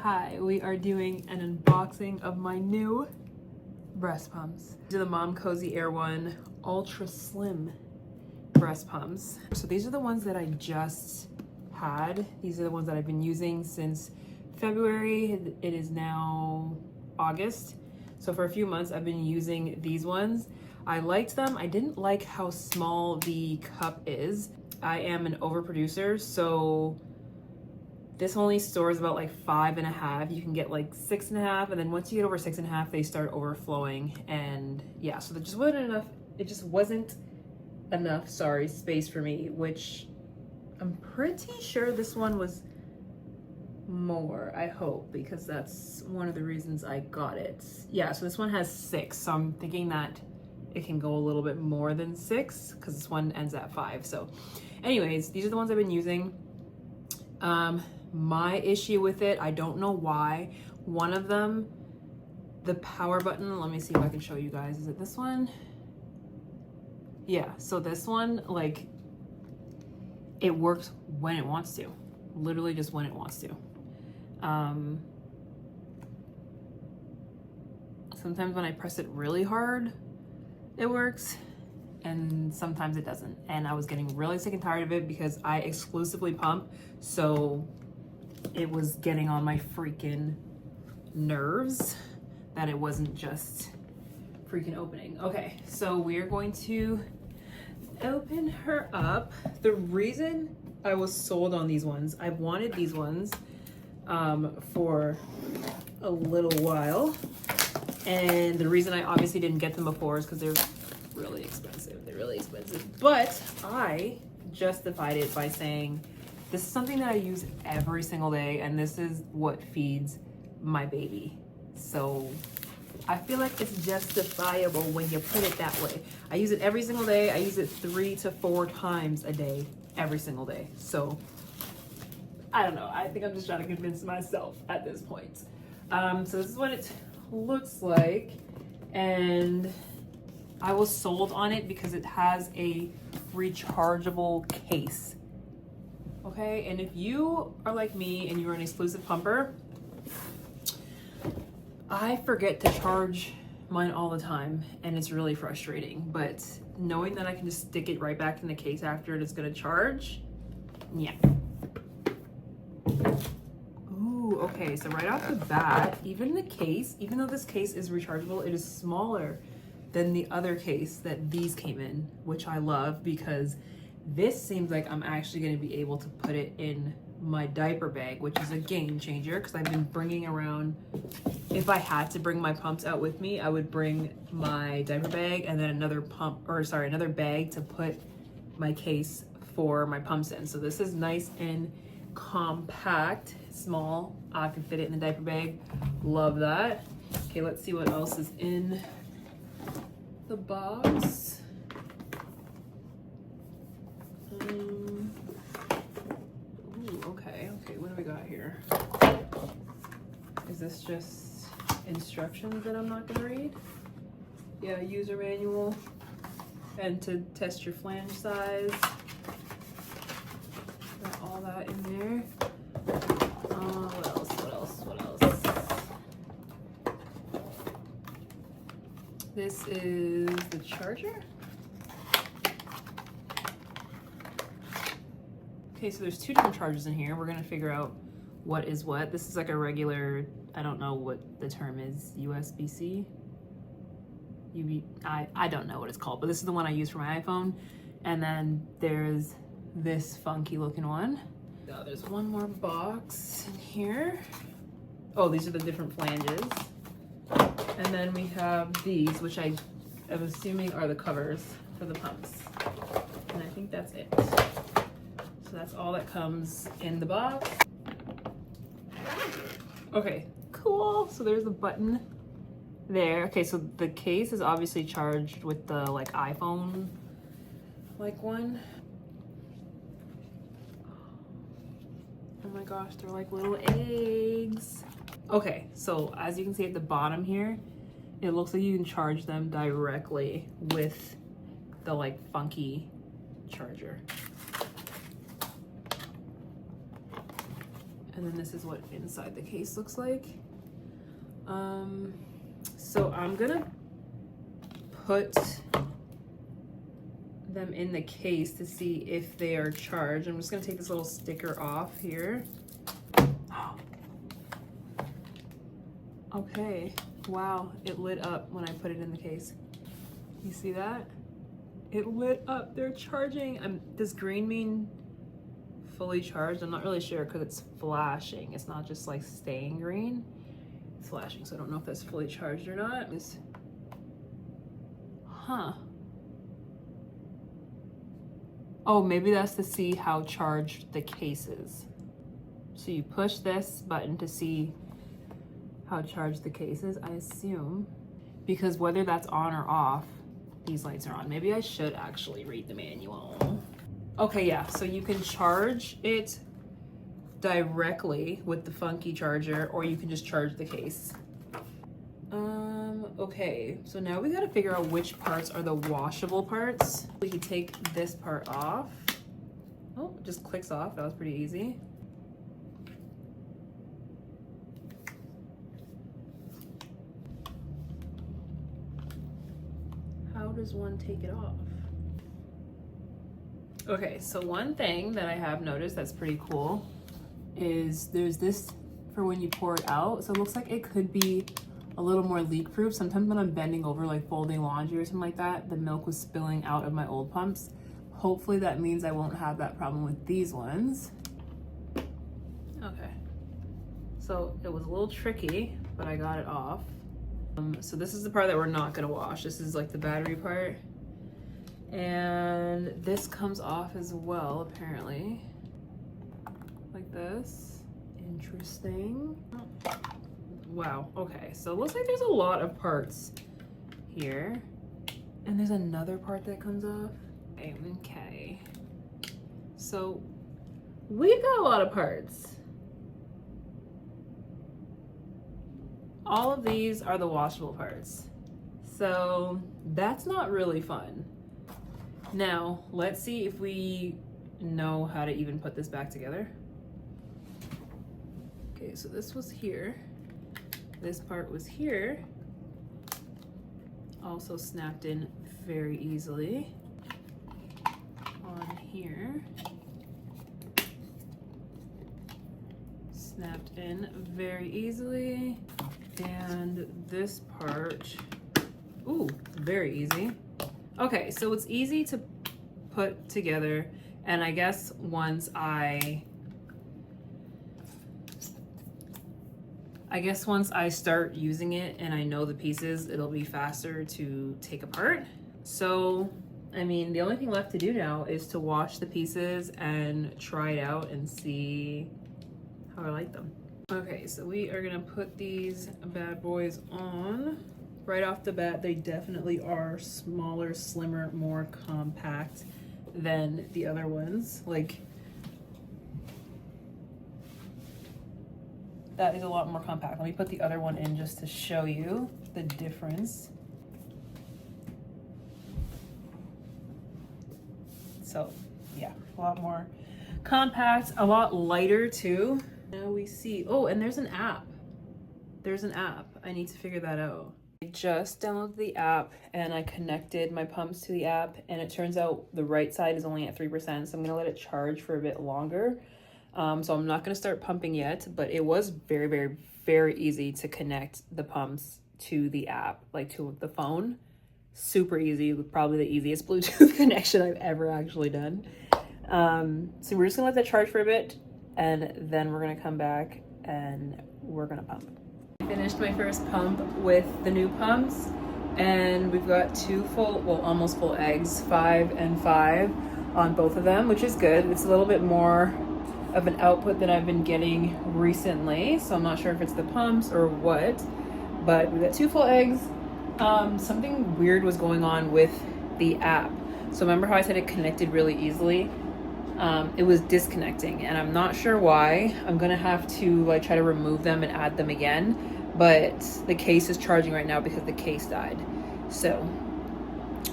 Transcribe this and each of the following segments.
hi, we are doing an unboxing of my new breast pumps. These are the MomCozy Air 1 Ultra Slim breast pumps. So these are the ones that I just had. These are the ones that I've been using since February. It is now August. So for a few months I've been using these ones. I liked them. I didn't like how small the cup is. I am an overproducer, so this only stores about like 5.5. You can get like 6.5, and then once you get over 6.5, they start overflowing. And yeah, so there just wasn't enough. It just wasn't enough, space for me, which I'm pretty sure this one was more, I hope, because that's one of the reasons I got it. Yeah, so this one has 6, so I'm thinking that it can go a little bit more than 6 because this one ends at 5. So anyways, these are the ones I've been using. My issue with it, I don't know why. One of them, the power button, let me see if I can show you guys. Is it this one? Yeah, so this one, like, it works when it wants to. Literally just when it wants to. Sometimes when I press it really hard, it works, and sometimes it doesn't. And I was getting really sick and tired of it because I exclusively pump, so it was getting on my freaking nerves that it wasn't just freaking opening. Okay, so we're going to open her up. The reason I was sold on these ones, I've wanted these ones for a little while, and the reason I obviously didn't get them before is because they're really expensive. They're really expensive, but I justified it by saying this is something that I use every single day, and this is what feeds my baby. So I feel like it's justifiable when you put it that way. I use it every single day. I use it 3 to 4 times a day, every single day. So I don't know. I think I'm just trying to convince myself at this point. So this is what it looks like, and I was sold on it because it has a rechargeable case. Okay, and if you are like me and you're an exclusive pumper, I forget to charge mine all the time, and it's really frustrating. But knowing that I can just stick it right back in the case after it is going to charge, yeah. Ooh, okay, so right off the bat, even the case, even though this case is rechargeable, it is smaller than the other case that these came in, which I love because this seems like I'm actually going to be able to put it in my diaper bag, which is a game changer because I've been bringing around, if I had to bring my pumps out with me, I would bring my diaper bag and then another bag to put my case for my pumps in. So this is nice and compact, small. I can fit it in the diaper bag. Love that. Okay, let's see what else is in the box. Okay, what do we got here? Is this just instructions that I'm not gonna read? Yeah, user manual, and to test your flange size. Got all that in there. What else? This is the charger. Okay, so there's 2 different chargers in here. We're gonna figure out what is what. This is like a regular, I don't know what the term is, USB-C? I don't know what it's called, but this is the one I use for my iPhone. And then there's this funky looking one. Now there's one more box in here. Oh, these are the different flanges. And then we have these, which I am assuming are the covers for the pumps. And I think that's it. So that's all that comes in the box. Okay, cool. So there's a button there. Okay, so the case is obviously charged with the like iPhone like one. Oh my gosh, they're like little eggs. Okay, so as you can see at the bottom here, it looks like you can charge them directly with the like funky charger. And then this is what inside the case looks like. So I'm gonna put them in the case to see if they are charged. I'm just gonna take this little sticker off here. Okay, wow, it lit up when I put it in the case. You see that? It lit up, they're charging. Does green mean fully charged? I'm not really sure because it's flashing. It's not just like staying green, it's flashing. So I don't know if that's fully charged or not. Huh. Oh, maybe that's to see how charged the case is. So you push this button to see how charged the case is, I assume. Because whether that's on or off, these lights are on. Maybe I should actually read the manual. Okay, yeah, so you can charge it directly with the funky charger, or you can just charge the case. Okay, so now we gotta figure out which parts are the washable parts. We can take this part off. Oh, it just clicks off, that was pretty easy. How does one take it off? Okay, so one thing that I have noticed that's pretty cool is there's this for when you pour it out. So it looks like it could be a little more leak proof. Sometimes when I'm bending over like folding laundry or something like that, the milk was spilling out of my old pumps. Hopefully that means I won't have that problem with these ones. Okay, so it was a little tricky, but I got it off. So this is the part that we're not gonna wash. This is like the battery part. And this comes off as well, apparently. Like this. Interesting. Wow, okay. So it looks like there's a lot of parts here. And there's another part that comes off. Okay. So we've got a lot of parts. All of these are the washable parts. So that's not really fun. Now, let's see if we know how to even put this back together. Okay, so this was here. This part was here. Also snapped in very easily. On here. Snapped in very easily. And this part, ooh, very easy. Okay, so it's easy to put together, and I guess once I start using it and I know the pieces, it'll be faster to take apart. So, I mean, the only thing left to do now is to wash the pieces and try it out and see how I like them. Okay, so we are gonna put these bad boys on. Right off the bat, they definitely are smaller, slimmer, more compact than the other ones. Like, that is a lot more compact. Let me put the other one in just to show you the difference. So, yeah, a lot more compact, a lot lighter too. Now we see, oh, and there's an app. There's an app. I need to figure that out. I just downloaded the app and I connected my pumps to the app, and it turns out the right side is only at 3%, so I'm gonna let it charge for a bit longer. So I'm not gonna start pumping yet, but it was very, very, very easy to connect the pumps to the app, like to the phone. Super easy, probably the easiest Bluetooth connection I've ever actually done. So we're just gonna let that charge for a bit, and then we're gonna come back and we're gonna pump. Finished my first pump with the new pumps, and we've got two full, well, almost full eggs, 5 and 5 on both of them, which is good. It's a little bit more of an output than I've been getting recently, so I'm not sure if it's the pumps or what, but we got 2 full eggs. Something weird was going on with the app. So remember how I said it connected really easily? It was disconnecting, and I'm not sure why. I'm gonna have to like try to remove them and add them again, but the case is charging right now because the case died. So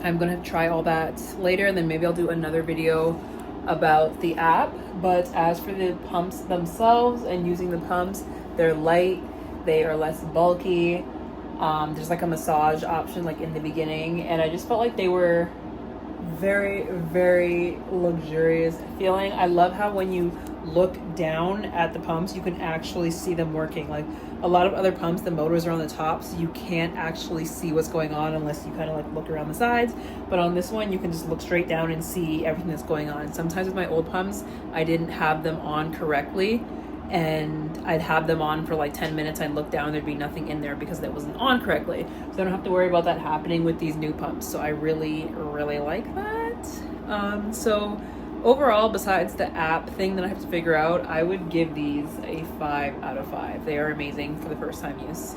I'm gonna try all that later, and then maybe I'll do another video about the app. But as for the pumps themselves and using the pumps, they're light, they are less bulky. There's like a massage option like in the beginning, and I just felt like they were very, very luxurious feeling. I love how when you look down at the pumps, you can actually see them working. Like a lot of other pumps, the motors are on the top, so you can't actually see what's going on unless you kind of like look around the sides. But on this one, you can just look straight down and see everything that's going on. Sometimes with my old pumps, I didn't have them on correctly, and I'd have them on for like 10 minutes. I'd look down, there'd be nothing in there because that wasn't on correctly. So I don't have to worry about that happening with these new pumps. So I really, really like that. So overall, besides the app thing that I have to figure out, I would give these a 5 out of 5. They are amazing for the first time use.